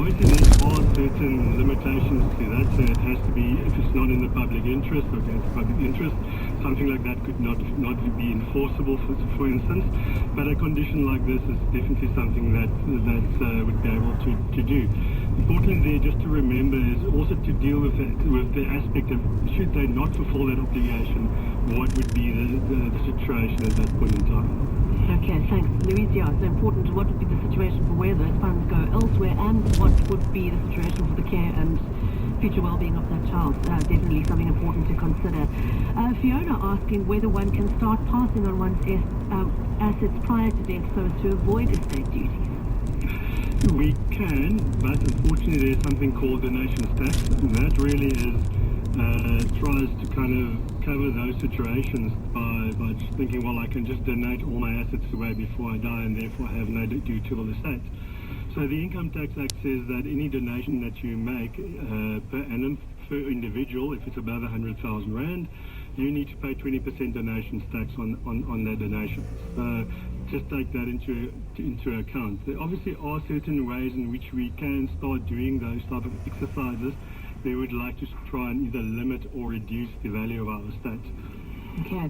Obviously, there are certain limitations to that, so it has to be, if it's not in the public interest or against public interest, something like that could not be enforceable, for instance. But a condition like this is definitely something that would be able to do. Importantly there, just to remember, is also to deal with the aspect of, should they not fulfill that obligation, what would be the situation at that point in time. Okay, thanks, Louise. Yeah, so important. What would be the situation for where those funds go elsewhere, and what would be the situation for the care and future well-being of that child? Definitely something important to consider. Fiona asking whether one can start passing on one's assets prior to death so as to avoid estate duties. We can, but unfortunately there's something called donations tax, and that really tries to kind of cover those situations by just thinking, well, I can just donate all my assets away before I die and therefore have no due to the estate. So the Income Tax Act says that any donation that you make per annum per individual, if it's above 100,000 Rand, you need to pay 20% donations tax on that donation. So just take that into account. There obviously are certain ways in which we can start doing those type of exercises. We would like to try and either limit or reduce the value of our estate. Okay.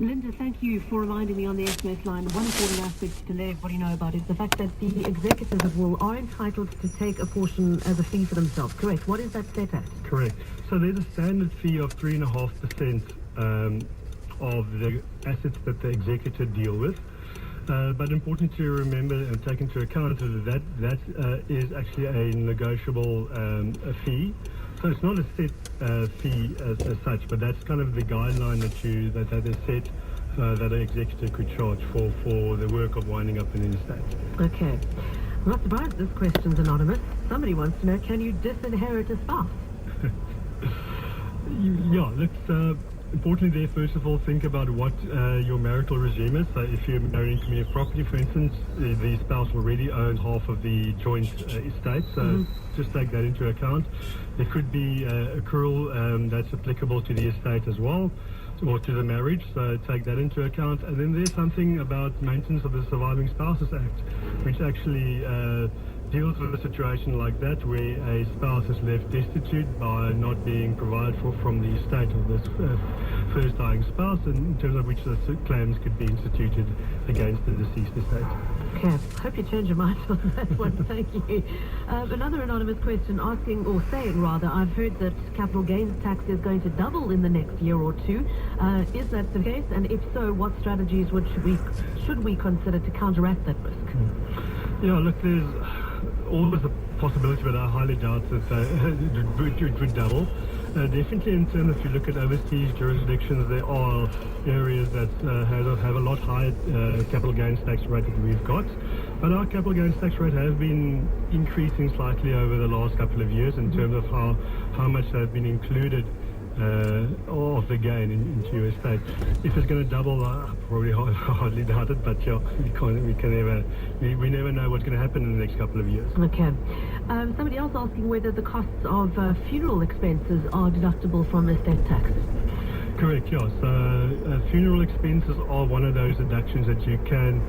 Linda, thank you for reminding me on the SMS line. One important aspect to let everybody know about is the fact that the executors of will are entitled to take a portion as a fee for themselves. Correct. What is that set at? Correct. So there's a standard fee of 3.5% of the assets that the executor deal with. But important to remember and take into account that is actually a negotiable fee. So it's not a set fee as such, but that's kind of the guideline that is set that an executor could charge for the work of winding up an estate. Okay. I'm not surprised this question's anonymous. Somebody wants to know, can you disinherit a spouse? Yeah, let's importantly there, first of all, think about what your marital regime is. So if you're marrying to me a property, for instance, the spouse already owns half of the joint estate, so just take that into account. There could be accrual that's applicable to the estate as well, or to the marriage, so take that into account. And then there's something about maintenance of the Surviving Spouses Act, which actually deals with a situation like that where a spouse is left destitute by not being provided for from the estate of this first dying spouse, and in terms of which the claims could be instituted against the deceased estate. Okay, I hope you change your mind on that one. Thank you. Another anonymous question asking, or saying rather, I've heard that capital gains tax is going to double in the next year or two. Is that the case? And if so, what strategies should we consider to counteract that risk? Yeah, look, there's always a possibility, but I highly doubt that it would double. Definitely in terms of, if you look at overseas jurisdictions, there are areas that have a lot higher capital gains tax rate than we've got. But our capital gains tax rate has been increasing slightly over the last couple of years in terms of how much has been included of the gain into your estate. If it's going to double, I probably hardly doubt it, but yeah, we never know what's going to happen in the next couple of years. Okay. Somebody else asking whether the costs of funeral expenses are deductible from estate tax. Correct, yeah. So funeral expenses are one of those deductions that you can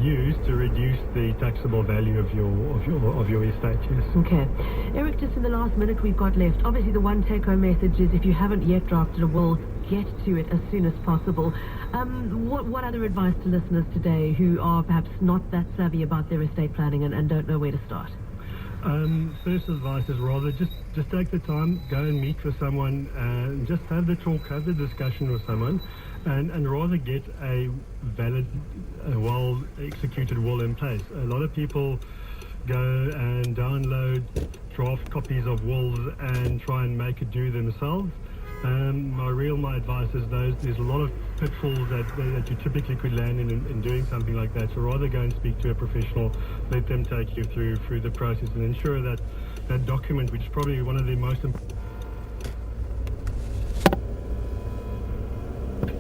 use to reduce the taxable value of your estate. Yes. Okay, Eric. Just in the last minute we've got left. Obviously, the one take-home message is if you haven't yet drafted a will, get to it as soon as possible. What other advice to listeners today who are perhaps not that savvy about their estate planning and don't know where to start? First advice is rather just take the time, go and meet with someone, and just have the talk, have the discussion with someone, and rather get a valid, well-executed will in place. A lot of people go and download draft copies of wills and try and make it do themselves. My advice is there's a lot of pitfalls that you typically could land in doing something like that. So rather go and speak to a professional, let them take you through the process, and ensure that that document, which is probably one of the most important.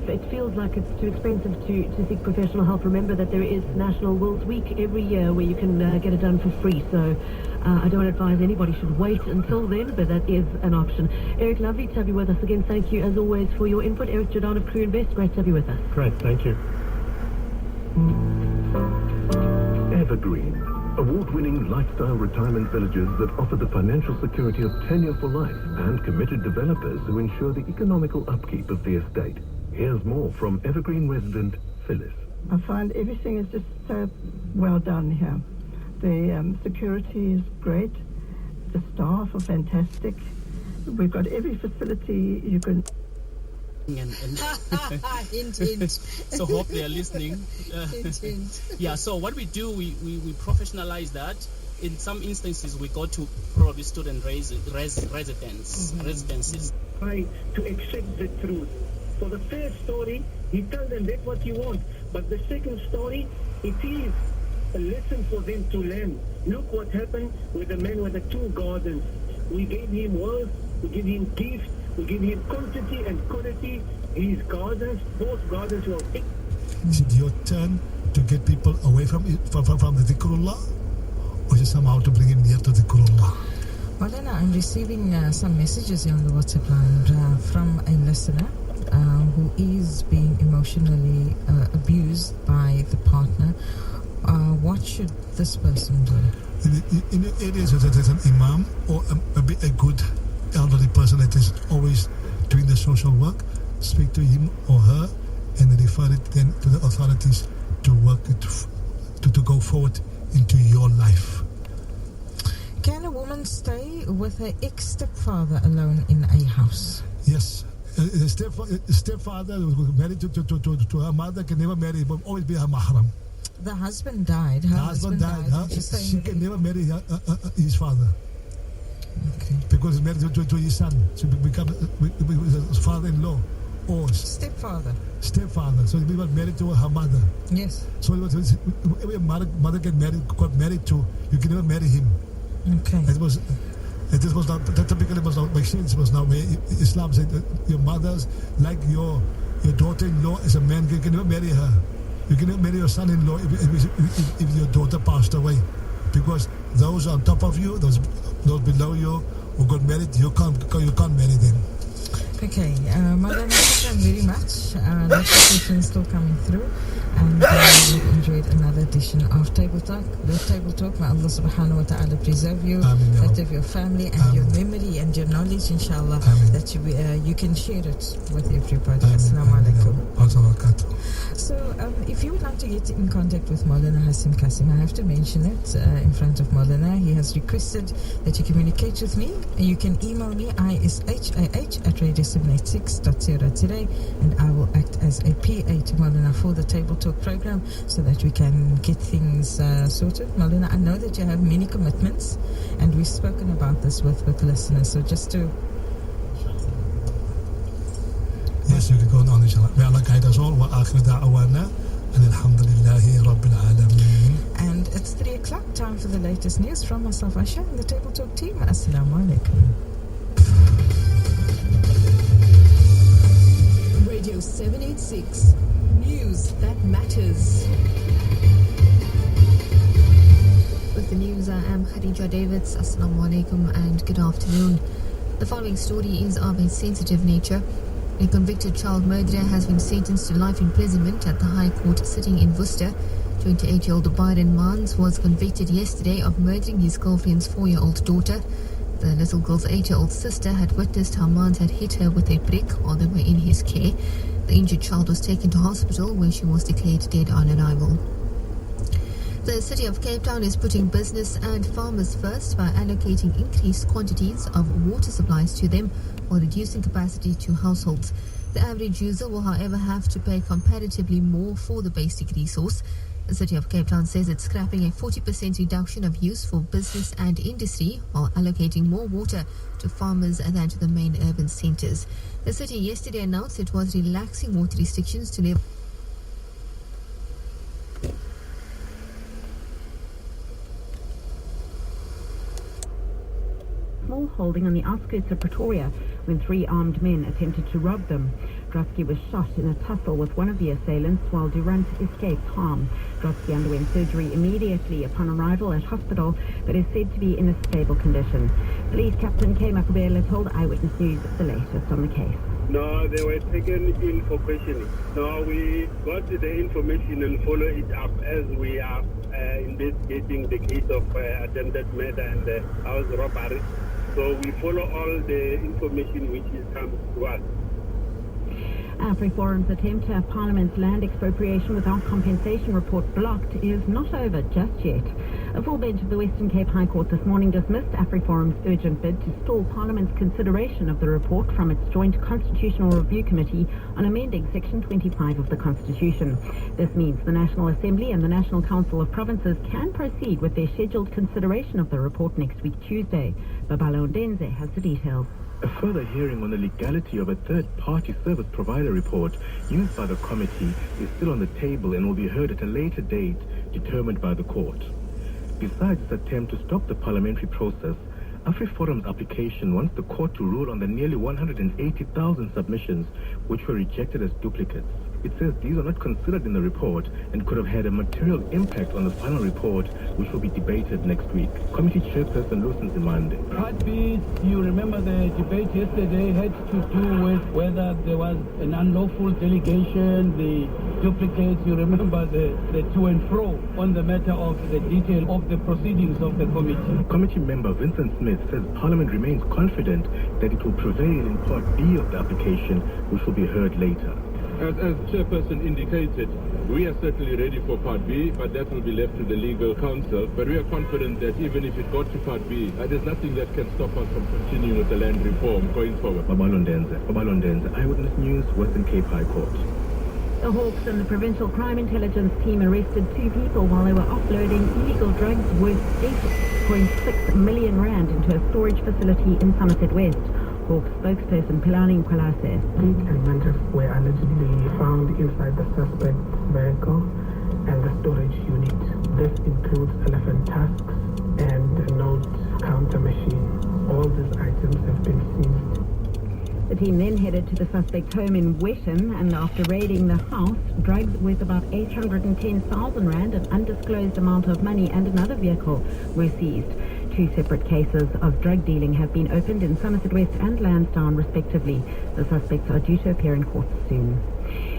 It feels like it's too expensive to seek professional help. Remember that there is National Wills Week every year where you can get it done for free. So I don't advise anybody should wait until then, but that is an option. Eric, lovely to have you with us again. Thank you, as always, for your input. Eric Jordan of Crew Invest, great to have you with us. Great, thank you. Evergreen, award-winning lifestyle retirement villages that offer the financial security of tenure for life and committed developers who ensure the economical upkeep of the estate. Here's more from Evergreen resident Phyllis. I find everything is just so well done here. The security is great. The staff are fantastic. We've got every facility you can... Hint. So hope they are listening. Yeah, so what we do, we professionalize that. In some instances, we go to probably student residences. Try to accept the truth. For the first story, he tells them that's what you want. But the second story, it is a lesson for them to learn. Look what happened with the man with the 2 gardens. We gave him wealth, we gave him gifts, we give him quantity and quality. His gardens, both gardens were big. Is it your turn to get people away from the Dhikrullah? Or is it somehow to bring him near to Dhikrullah? Well, then I'm receiving some messages on the WhatsApp line from a listener who is being emotionally abused by the partner. What should this person do? In the areas where there's an imam or a good elderly person that is always doing the social work, speak to him or her and refer it then to the authorities to work it to go forward into your life. Can a woman stay with her ex-stepfather alone in a house? Yes. A stepfather who was married to her mother can never marry, but always be her mahram. The husband died. Her husband died. She can never marry his father. Okay. Because he's married to his son. So he becomes his father-in-law. Or stepfather. So he was married to her mother. Yes. So if mother got married to, you can never marry him. Okay. That typically was not make sense. Was not where Islam said that your mother's like your daughter-in-law as a man. You can never marry her. You can never marry your son-in-law if your daughter passed away, because those on top of you, those below you who got married, you can't marry them. Okay, Madam, thank you very much. Lots of questions still coming through. And we've enjoyed another edition of Table Talk. The Table Talk, may Allah subhanahu wa ta'ala preserve you, that of your family and your memory and your knowledge, inshallah, that you can share it with everybody. Assalamu alaikum. So, if you would like to get in contact with Maulana Hasim Kasim, I have to mention it in front of Maulana. He has requested that you communicate with me. You can email me, ishah@radio786.co.za, and I will act as a PA to Maulana for the Table Talk program so that we can get things sorted. Maulana, I know that you have many commitments, and we've spoken about this with listeners, so just to... Yes, you can go on, inshallah. May Allah guide us all. Wa akhir da'awana and alhamdulillahi rabbil alameen. And it's 3 o'clock, time for the latest news from myself, Asha, and the Table Talk team. Assalamu alaikum. Radio 786. News that matters. With the news, I am Khadija Davids. Assalamu alaikum and good afternoon. The following story is of a sensitive nature. A convicted child murderer has been sentenced to life imprisonment at the High Court sitting in Worcester. 28-year-old Byron Mans was convicted yesterday of murdering his girlfriend's 4-year-old daughter. The little girl's 8-year-old sister had witnessed how Mans had hit her with a brick while they were in his care. The injured child was taken to hospital where she was declared dead on arrival. The City of Cape Town is putting business and farmers first by allocating increased quantities of water supplies to them while reducing capacity to households. The average user will, however, have to pay comparatively more for the basic resource. The City of Cape Town says it's scrapping a 40% reduction of use for business and industry while allocating more water to farmers than to the main urban centres. The city yesterday announced it was relaxing water restrictions to level. Small holding on the outskirts of Pretoria when 3 armed men attempted to rob them. Drosky was shot in a tussle with one of the assailants while Durant escaped harm. Drosky underwent surgery immediately upon arrival at hospital but is said to be in a stable condition. Police Captain K. Makubela told Eyewitness News the latest on the case. No, they were taken in for questioning. No, we got the information and follow it up as we are investigating the case of attempted murder and house robbery. So we follow all the information which is comes to us. AfriForum's attempt to have Parliament's land expropriation without compensation report blocked is not over just yet. A full bench of the Western Cape High Court this morning dismissed AfriForum's urgent bid to stall Parliament's consideration of the report from its Joint Constitutional Review Committee on amending Section 25 of the Constitution. This means the National Assembly and the National Council of Provinces can proceed with their scheduled consideration of the report next week Tuesday. Babalo Ndenze has the details. A further hearing on the legality of a third-party service provider report used by the committee is still on the table and will be heard at a later date determined by the court. Besides its attempt to stop the parliamentary process, AfriForum's application wants the court to rule on the nearly 180,000 submissions which were rejected as duplicates. It says these are not considered in the report and could have had a material impact on the final report, which will be debated next week. Committee Chairperson Lucian Zimande. Part B, you remember the debate yesterday had to do with whether there was an unlawful delegation, the duplicates, you remember the to and fro on the matter of the detail of the proceedings of the committee. Committee member Vincent Smith says Parliament remains confident that it will prevail in Part B of the application, which will be heard later. As Chairperson indicated, we are certainly ready for Part B, but that will be left to the legal counsel. But we are confident that even if it got to Part B, there's nothing that can stop us from continuing with the land reform going forward. Babalo Ndenze, Eyewitness News, Western Cape High Court. The Hawks and the Provincial Crime Intelligence Team arrested 2 people while they were offloading illegal drugs worth 8.6 million rand into a storage facility in Somerset West. Hawks spokesperson Plea says. 8 elementals were allegedly found inside the suspect's vehicle and the storage unit. This includes elephant tusks and a note counter machine. All these items have been seized. The team then headed to the suspect's home in Wetton, and after raiding the house, drugs worth about 810,000 rand, an undisclosed amount of money and another vehicle were seized. 2 separate cases of drug dealing have been opened in Somerset West and Lansdowne, respectively. The suspects are due to appear in court soon.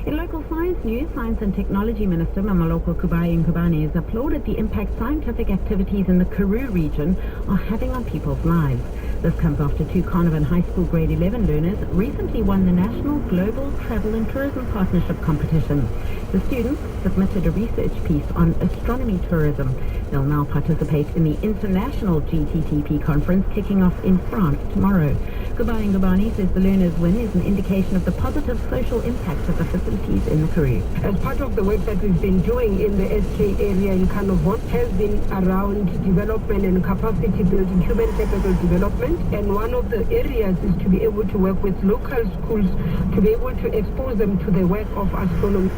In local science news, Science and Technology Minister Mamaloko Khubane has applauded the impact scientific activities in the Karoo region are having on people's lives. This comes after 2 Carnarvon High School grade 11 learners recently won the National Global Travel and Tourism Partnership competition. The students submitted a research piece on astronomy tourism. They'll now participate in the International GTTP conference kicking off in France tomorrow. Khubane says the learners' win is an indication of the positive social impact of the facilities in the Karoo. As part of the work that we've been doing in the SK area in Carnarvon has been around development and capacity building, human capital development. And one of the areas is to be able to work with local schools to be able to expose them to the work of astronomy.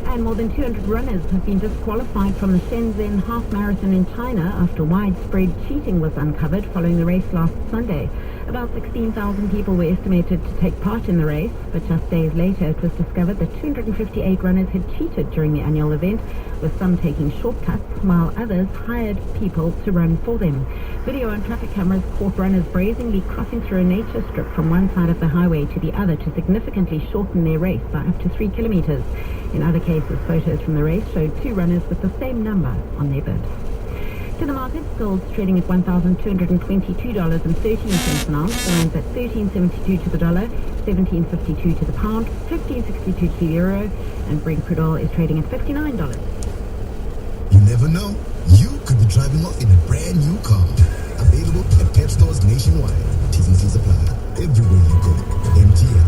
And more than 200 runners have been disqualified from the Shenzhen Half Marathon in China after widespread cheating was uncovered following the race last Sunday. About 16,000 people were estimated to take part in the race, but just days later it was discovered that 258 runners had cheated during the annual event, with some taking shortcuts while others hired people to run for them. Video and traffic cameras caught runners brazenly crossing through a nature strip from one side of the highway to the other to significantly shorten their race by up to 3 kilometers. In other cases, photos from the race showed 2 runners with the same number on their bid. To the markets, gold's trading at $1,222.13 an ounce. The rand's at $13.72 to the dollar, $17.52 to the pound, $15.62 to the euro, and Brent crude oil is trading at $59. You never know. You could be driving off in a brand new car. Available at pet stores nationwide. T's and C's apply. Everywhere you go. MTN.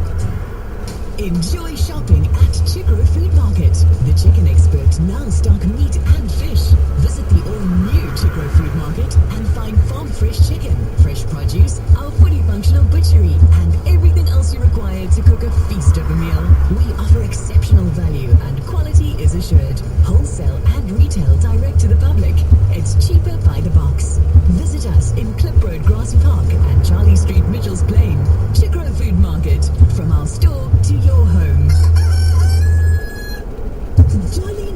Enjoy shopping at Chikro Food Market. The chicken expert now stock meat and fish. Visit the all-new Chikro Food Market and find farm fresh chicken, fresh produce, our fully functional butchery, and everything else you require to cook a feast of a meal. We offer exceptional value and quality is assured. Wholesale and retail direct to the public. It's cheaper by the box. Visit us in Clip Road, Grassy Park and Charlie Street, Mitchell's Plain. Chikro Food Market. From our store to your home. Joining